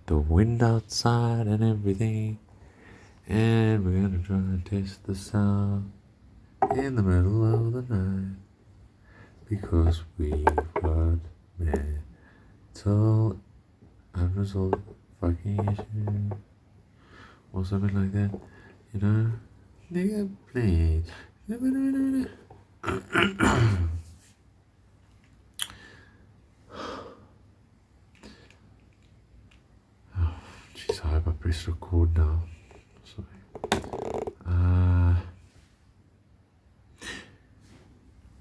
the wind outside and everything. And we're gonna try and test the sound in the middle of the night. Because we've got mental unresolved fucking issues. Or something like that. You know? Nigga, please. Oh, jeez, I hope I press record now. Sorry.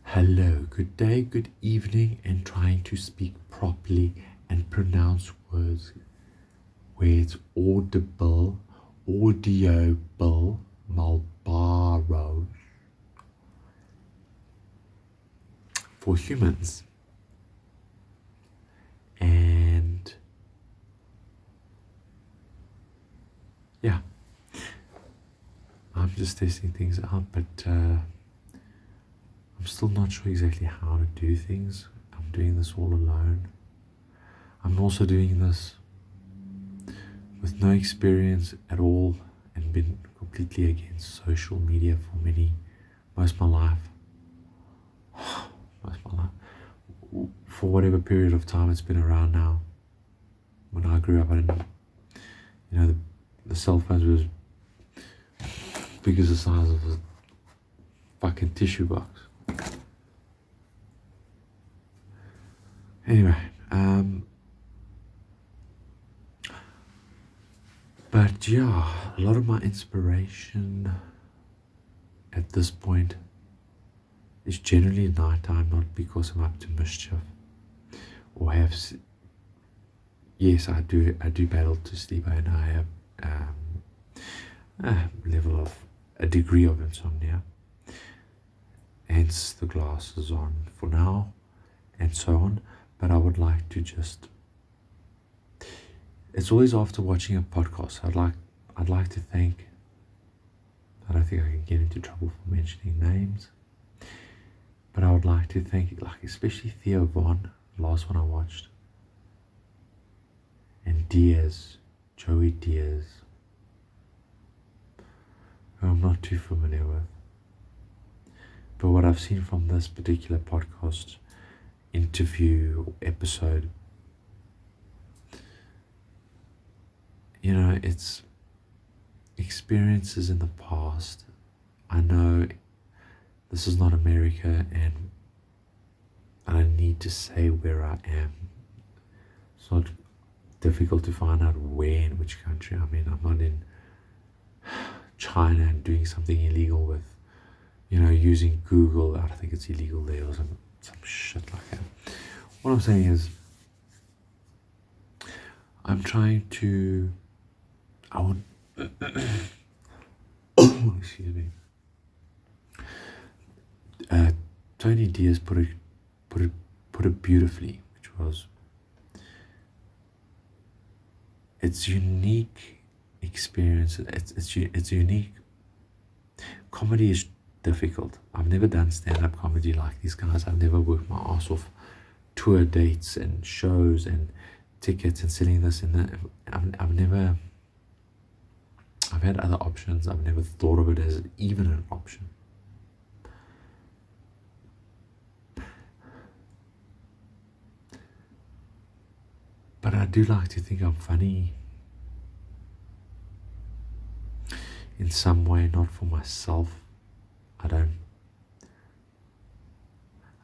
Hello, good day, good evening, and trying to speak properly and pronounce words where it's audible, audioable, Malboro for humans. And yeah, I'm just testing things out, but I'm still not sure exactly how to do things. I'm doing this all alone. I'm also doing this with no experience at all and been completely against social media for most of my life. For whatever period of time it's been around now. When I grew up, I didn't, the cell phones was big as the size of a fucking tissue box. Anyway, but yeah, a lot of my inspiration at this point is generally nighttime, not because I'm up to mischief or have. Yes, I do battle to sleep, and I have a degree of insomnia. Hence the glasses on for now, and so on. But I would like to just. It's always after watching a podcast. I'd like to thank. I don't think I can get into trouble for mentioning names. But I would like to thank, especially Theo Von, the last one I watched, and Joey Diaz, who I'm not too familiar with. But what I've seen from this particular podcast, interview, episode, it's experiences in the past. I know this is not America, and I need to say where I am. It's not difficult to find out where, in which country I'm in. I'm not in China and doing something illegal with, using Google. I don't think it's illegal there or some shit like that. What I'm saying is, I'm trying to, excuse me. Tony Diaz put it beautifully, which was, it's unique experience. It's unique. Comedy is difficult. I've never done stand-up comedy like these guys. I've never worked my ass off tour dates and shows and tickets and selling this and that. I've had other options. I've never thought of it as even an option. But I do like to think I'm funny in some way, not for myself. I don't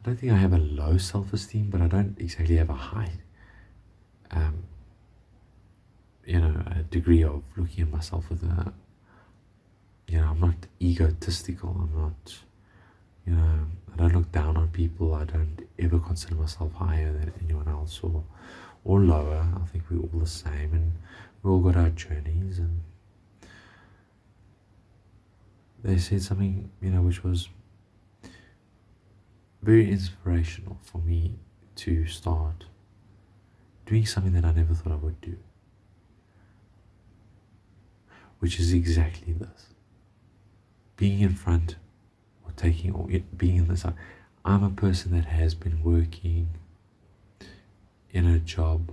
think I have a low self-esteem, but I don't exactly have a high, a degree of looking at myself with a, I'm not egotistical. I'm not, I don't look down on people. I don't ever consider myself higher than anyone else or lower. I think we're all the same, and we all got our journeys. And they said something, which was very inspirational for me to start doing something that I never thought I would do, which is exactly this: being in front or being in the side. I'm a person that has been working in a job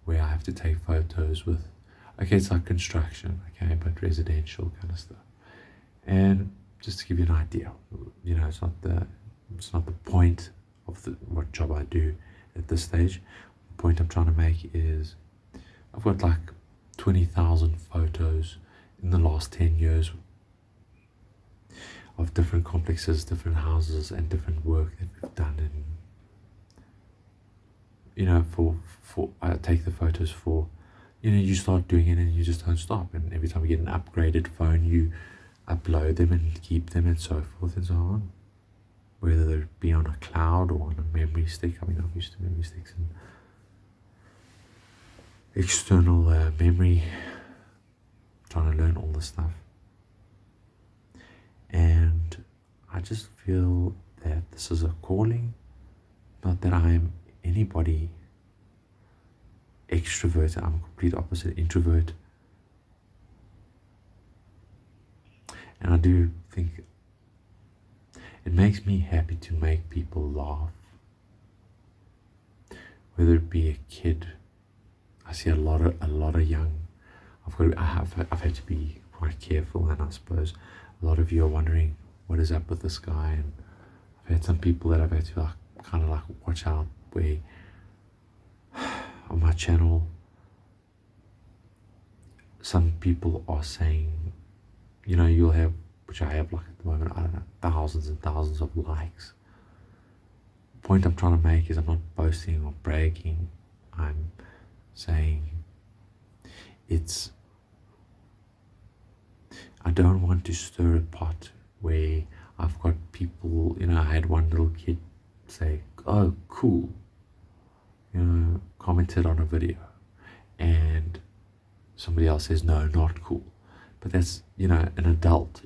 where I have to take photos with, okay, it's like construction, okay, but residential kind of stuff. And just to give you an idea, it's not the point of what job I do at this stage. The point I'm trying to make is I've got like 20,000 photos in the last 10 years of different complexes, different houses, and different work that we've done. And for I take the photos for, you start doing it and you just don't stop. And every time you get an upgraded phone, you upload them and keep them and so forth and so on. Whether it be on a cloud or on a memory stick. I mean, I'm used to memory sticks and external memory, trying to learn all this stuff. And I just feel that this is a calling, not that I'm anybody extrovert. I'm a complete opposite, introvert. And I do think it makes me happy to make people laugh. Whether it be a kid, I see a lot of young. I've had to be quite careful, and I suppose a lot of you are wondering what is up with this guy. And I've had some people that I've had to kind of watch out, where on my channel some people are saying, you'll have, which I have like at the moment, I don't know, thousands and thousands of likes. The point I'm trying to make is I'm not boasting or bragging. I'm saying I don't want to stir a pot where I've got people, I had one little kid say, oh, cool, commented on a video, and somebody else says, no, not cool. But that's, an adult,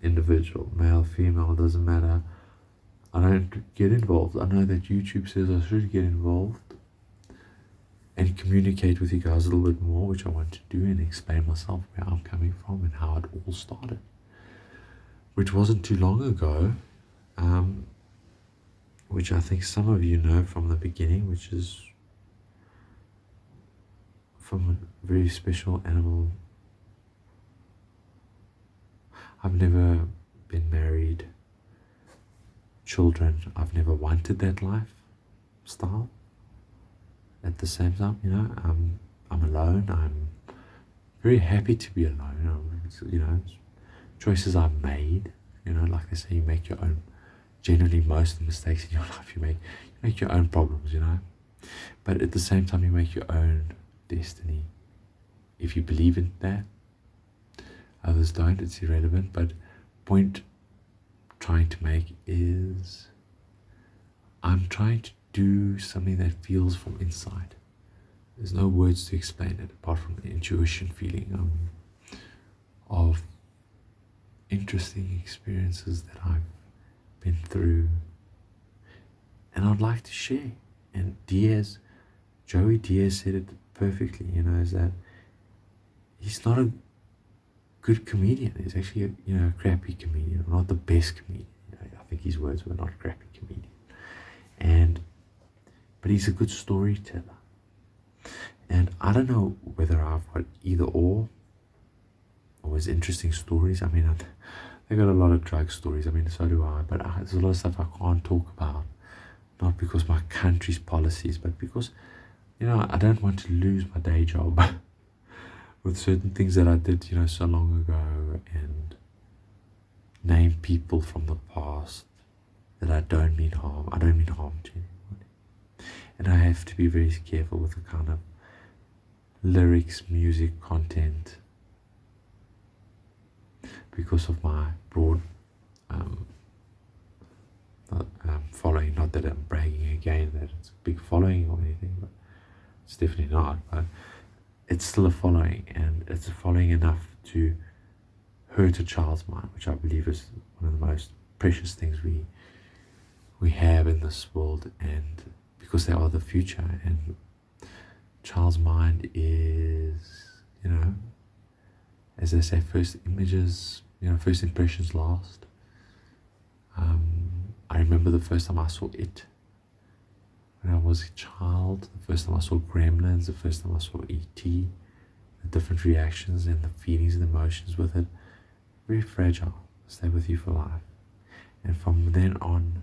individual, male, female, doesn't matter. I don't get involved. I know that YouTube says I should get involved and communicate with you guys a little bit more, which I want to do, and explain myself, where I'm coming from and how it all started, which wasn't too long ago, which I think some of you know from the beginning, which is from a very special animal. I've never been married, children. I've never wanted that lifestyle. At the same time, I'm alone. I'm very happy to be alone. Choices I've made. Like they say, you make your own. Generally, most of the mistakes in your life you make your own problems. But at the same time, you make your own destiny. If you believe in that, others don't. It's irrelevant. But point trying to make is, I'm trying to do something that feels from inside. There's no words to explain it apart from the intuition feeling of interesting experiences that I've been through, and I'd like to share. And Joey Diaz said it perfectly, is that he's not a good comedian. He's actually a crappy comedian, not the best comedian. I think his words were not crappy comedian. But he's a good storyteller. And I don't know whether I've got either or his interesting stories. I mean, I got a lot of drug stories. I mean, so do I. But there's a lot of stuff I can't talk about. Not because my country's policies, but because, I don't want to lose my day job with certain things that I did, so long ago, and name people from the past that I don't mean harm. I don't mean harm to anybody. And I have to be very careful with the kind of lyrics, music, content, because of my broad following. Not that I'm bragging again that it's a big following or anything, but it's definitely not. But it's still a following, and it's a following enough to hurt a child's mind, which I believe is one of the most precious things we have in this world, and because they are the future. And child's mind is, as they say, first images, first impressions last. I remember the first time I saw it. when I was a child, the first time I saw Gremlins, the first time I saw E.T., the different reactions and the feelings and emotions with it, very fragile, stay with you for life. And from then on,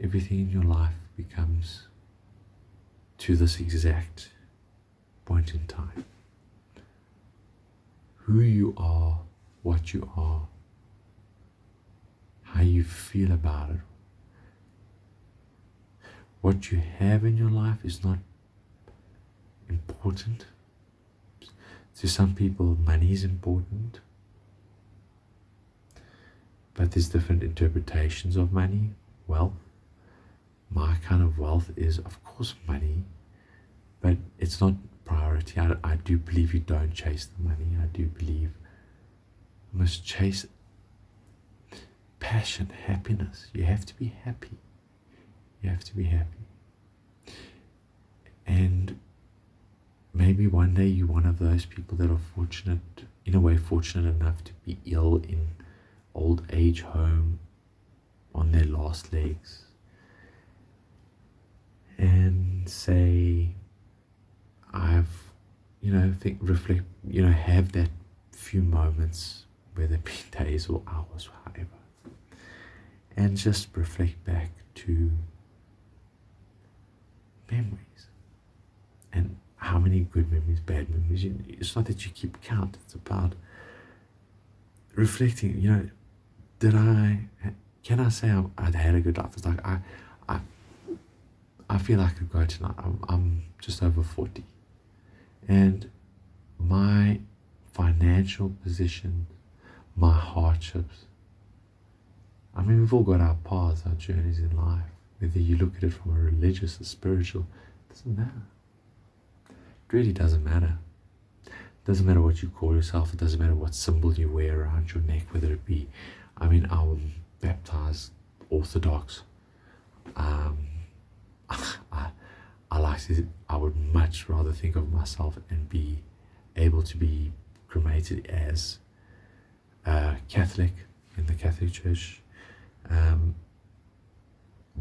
everything in your life becomes to this exact point in time. Who you are, what you are, how you feel about it. What you have in your life is not important. To some people, money is important, but there's different interpretations of money, wealth. My kind of wealth is, of course, money, but it's not priority. I do believe you don't chase the money. I do believe you must chase passion, happiness. You have to be happy. You have to be happy. And maybe one day you're one of those people that are fortunate, in a way fortunate enough to be ill in old age home on their last legs, and say, reflect, have that few moments, whether it be days or hours, however, and just reflect back to memories, and how many good memories, bad memories. It's not that you keep count, it's about reflecting, can I say I'd had a good life? It's like, I feel I could go tonight. I'm just over 40. And my financial position, my hardships, we've all got our paths, our journeys in life. Whether you look at it from a religious or spiritual, it doesn't matter. It really doesn't matter. It doesn't matter what you call yourself. It doesn't matter what symbol you wear around your neck, whether it be, I'm baptized Orthodox. I would much rather think of myself and be able to be cremated as Catholic in the Catholic Church,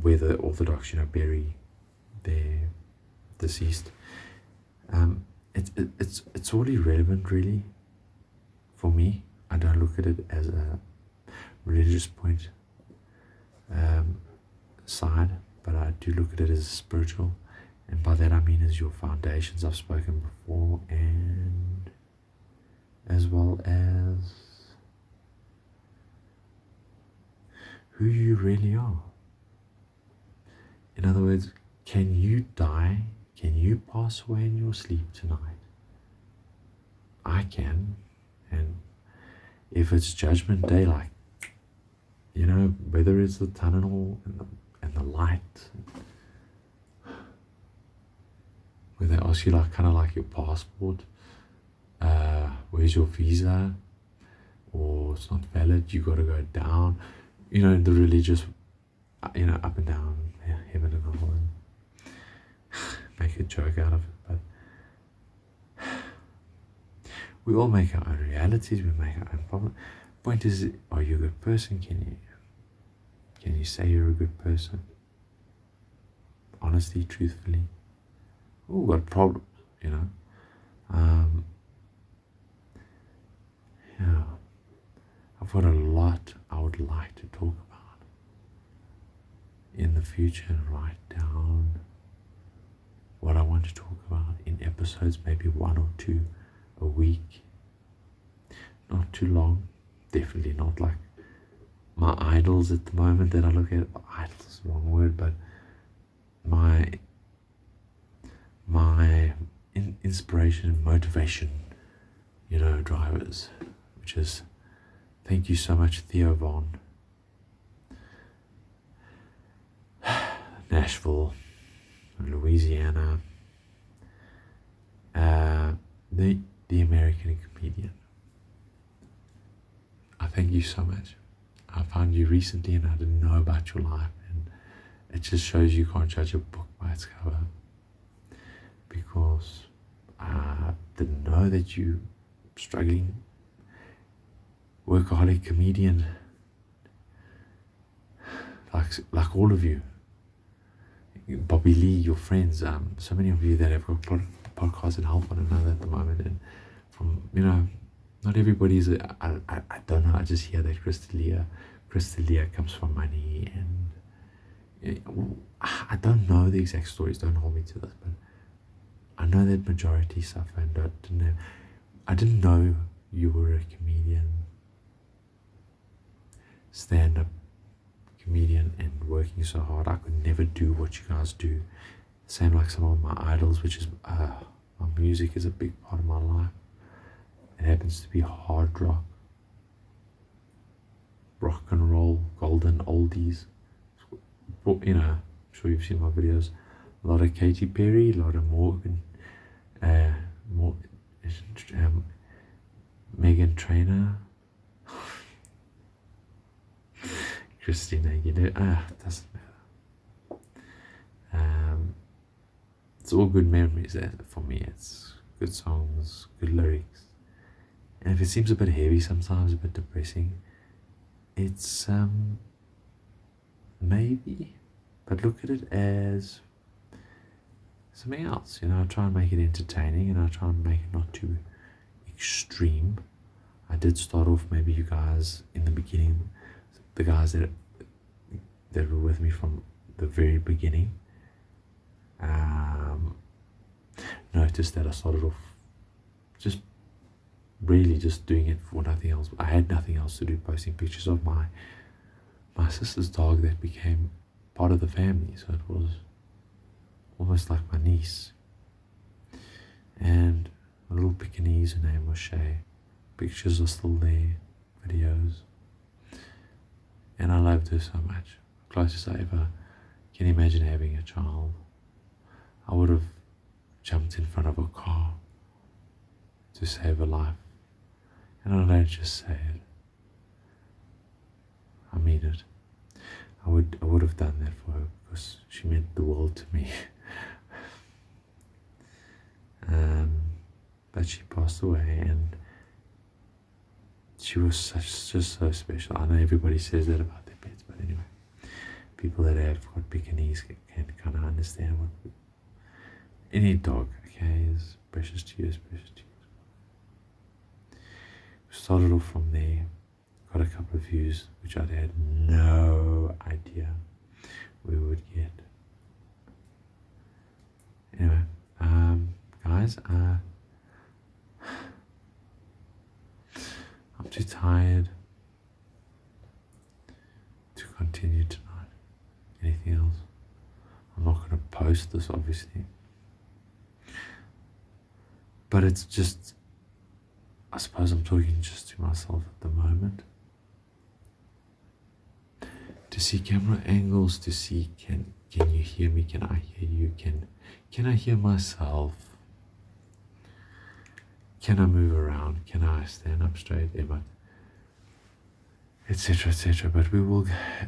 where the Orthodox, bury their deceased. It's all irrelevant, really, for me. I don't look at it as a religious point side, but I do look at it as spiritual, and by that I mean as your foundations I've spoken before, and as well as who you really are. In other words, can you die? Can you pass away in your sleep tonight? I can. And if it's judgment day, like, whether it's the tunnel and the light, where they ask you kind of like your passport, where's your visa, or it's not valid, you got to go down, the religious, up and down, heaven and hell, and make a joke out of it. But we all make our own realities, we make our own problem. Point is, are you a good person? Can you say you're a good person? Honestly, truthfully. We've got problems, I've got a lot I would like to talk about in the future, and write down what I want to talk about in episodes, maybe 1 or 2 a week. Not too long, definitely not like my idols at the moment that I look at. Idols is the wrong word, but my inspiration and motivation, drivers, which is, thank you so much, Theo Von, Nashville, Louisiana, the American comedian. I thank you so much. I found you recently and I didn't know about your life, and it just shows you can't judge a book by its cover, because I didn't know that you struggling workaholic comedian like all of you, Bobby Lee, your friends, so many of you that have got podcasts and help one another at the moment, and from not everybody's. I don't know. I just hear that Crystalia comes from money, and I don't know the exact stories. Don't hold me to this, but I know that majority suffer and I didn't know you were a comedian, stand-up comedian, and working so hard. I could never do what you guys do. Same like some of my idols, which is my music is a big part of my life. It happens to be hard rock, rock and roll, golden oldies. I'm sure you've seen my videos. A lot of Katy Perry, a lot of Morgan, Megan Trainor, Christina, it doesn't matter. It's all good memories for me. It's good songs, good lyrics. And if it seems a bit heavy sometimes, a bit depressing, it's maybe, but look at it as something else. I try and make it entertaining, and I try and make it not too extreme. I did start off, maybe you guys in the beginning, the guys that were with me from the very beginning, noticed that I started off just really just doing it for nothing else. I had nothing else to do, posting pictures of my sister's dog that became part of the family, so it was almost like my niece. And a little Pekingese, her name was Shay. Pictures are still there, videos, and I loved her so much. Closest I ever can imagine having a child. I would have jumped in front of a car to save a life, and I don't just say it, I mean it. I would have done that for her because she meant the world to me. But she passed away, and she was just so special. I know everybody says that about their pets, but anyway, people that have got Pekingese can kind of understand what any dog, okay, is precious to you, is precious to you. We started off from there, got a couple of views, which I had no idea we would get. Anyway, guys, I'm too tired to continue tonight. Anything else? I'm not going to post this, obviously. But it's just, I suppose I'm talking just to myself at the moment. To see camera angles, to see can you hear me? Can I hear you? Can I hear myself? Can I move around? Can I stand up straight? Etc. etc. But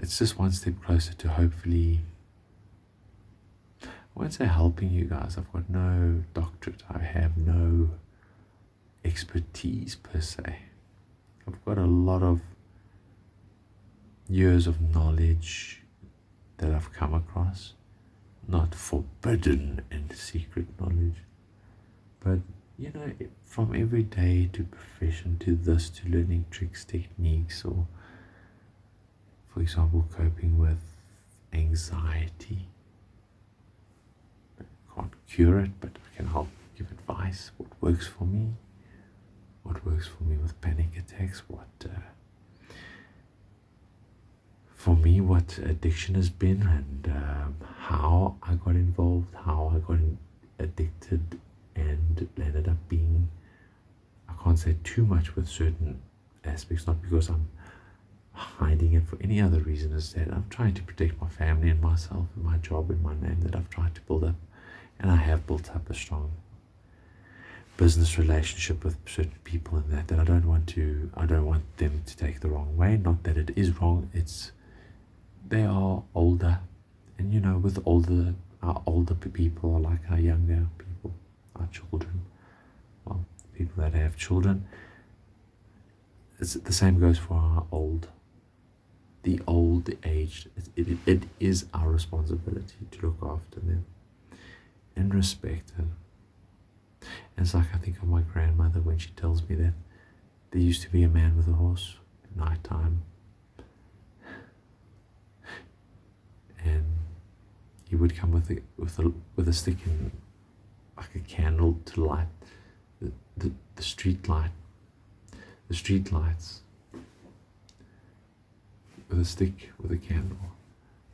it's just one step closer to hopefully, I won't say helping you guys. I've got no doctorate. I have no expertise per se. I've got a lot of years of knowledge that I've come across, not forbidden and secret knowledge, but from everyday to profession to this, to learning tricks, techniques, or for example coping with anxiety. I can't cure it, but I can help give advice, what works for me with panic attacks, for me, what addiction has been, and how I got involved, how I got addicted, and ended up being, I can't say too much with certain aspects, not because I'm hiding it for any other reason, is that I'm trying to protect my family and myself and my job and my name that I've tried to build up, and I have built up a strong business relationship with certain people, and that I don't want them to take the wrong way. Not that it is wrong, they are older, and with our older people are like our younger people, our children, well, people that have children. The same goes for our old the old, the aged. It is our responsibility to look after them and respect them. And it's like I think of my grandmother when she tells me that there used to be a man with a horse at night time, and he would come with a stick and like a candle to light the street lights, with a stick with a candle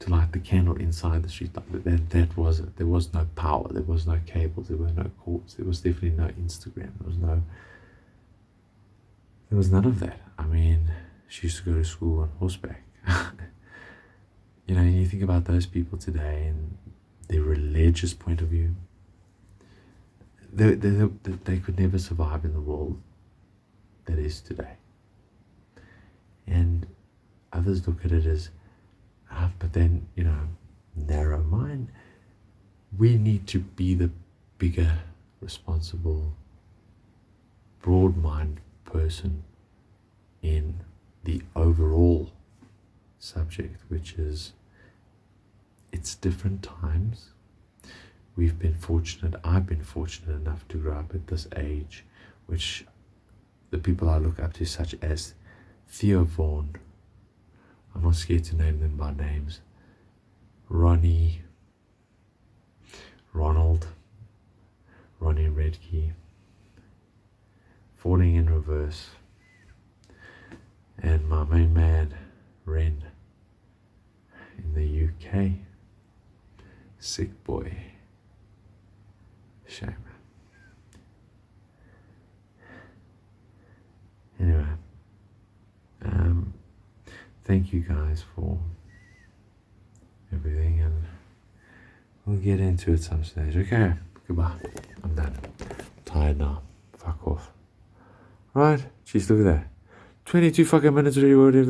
to light the candle inside the street light. That was it. There was no power, there was no cables, there were no cords, there was definitely no Instagram, there was none of that. I mean, she used to go to school on horseback. You know, and you think about those people today and their religious point of view, they could never survive in the world that is today. And others look at it as, but then, you know, narrow mind. We need to be the bigger, responsible, broad mind person in the overall subject, which is, it's different times. I've been fortunate enough to grow up at this age, which the people I look up to, such as Theo Vaughn, I'm not scared to name them by names, Ronnie Redkey, Falling in Reverse, and my main man, Ren, in the UK, Sick Boy. Shame. Anyway, thank you guys for everything, and we'll get into it some stage. Okay, goodbye. I'm done. Tired now. Fuck off. Right? Jeez, look at that. 22 fucking minutes already.